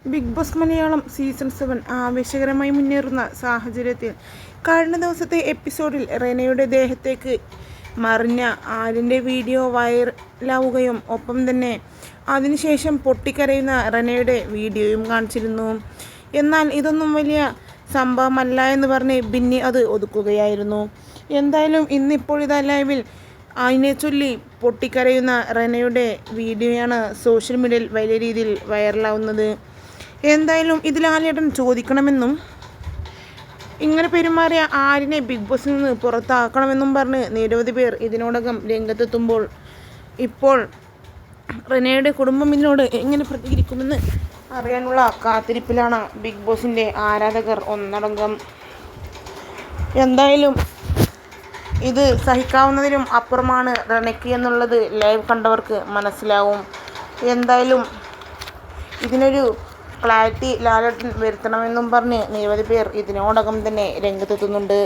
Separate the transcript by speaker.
Speaker 1: Big boss Malayalam season 7 ആവേശകരമായി മുന്നേറുന്ന സാഹചര്യത്തിൽ കഴിഞ്ഞ ദിവസത്തെ എപ്പിസോഡിൽ റെനയുടെ ദേഹത്തേക്ക് മറിഞ്ഞ ആര്യൻ്റെ വീഡിയോ വൈറലാവുകയും ഒപ്പം തന്നെ അതിനുശേഷം പൊട്ടിക്കരയുന്ന റെനയുടെ വീഡിയോയും കാണിച്ചിരുന്നു. എന്നാൽ ഇതൊന്നും വലിയ സംഭവമല്ല എന്ന് പറഞ്ഞ് ബിന്നി അത് ഒതുക്കുകയായിരുന്നു. എന്തായാലും ഇന്നിപ്പോൾ ഇതാ ലൈവിൽ അതിനെ ചൊല്ലി പൊട്ടിക്കരയുന്ന റെനയുടെ വീഡിയോയാണ് സോഷ്യൽ മീഡിയയിൽ വലിയ രീതിയിൽ വൈറലാവുന്നത്. എന്തായാലും ഇതിൽ ലാലേട്ടൻ ചോദിക്കണമെന്നും ഇങ്ങനെ പെരുമാറിയ ആര്യനെ ബിഗ് ബോസിൽ നിന്ന് പുറത്താക്കണമെന്നും പറഞ്ഞ് നിരവധി പേർ ഇതിനോടകം രംഗത്തെത്തുമ്പോൾ ഇപ്പോൾ റെനയുടെ കുടുംബം ഇതിനോട് എങ്ങനെ പ്രതികരിക്കുമെന്ന് അറിയാനുള്ള കാത്തിരിപ്പിലാണ് ബിഗ് ബോസിൻ്റെ ആരാധകർ ഒന്നടങ്കം. എന്തായാലും ഇത് സഹിക്കാവുന്നതിനും അപ്പുറമാണ് റെനയ്ക്ക് എന്നുള്ളത് ലൈവ് കണ്ടവർക്ക് മനസ്സിലാവും. എന്തായാലും ഇതിനൊരു ക്ലാരിറ്റി ലാലേട്ടൻ വരുത്തണമെന്നും പറഞ്ഞ് നിരവധി പേർ ഇതിനോടകം തന്നെ രംഗത്തെത്തുന്നുണ്ട്.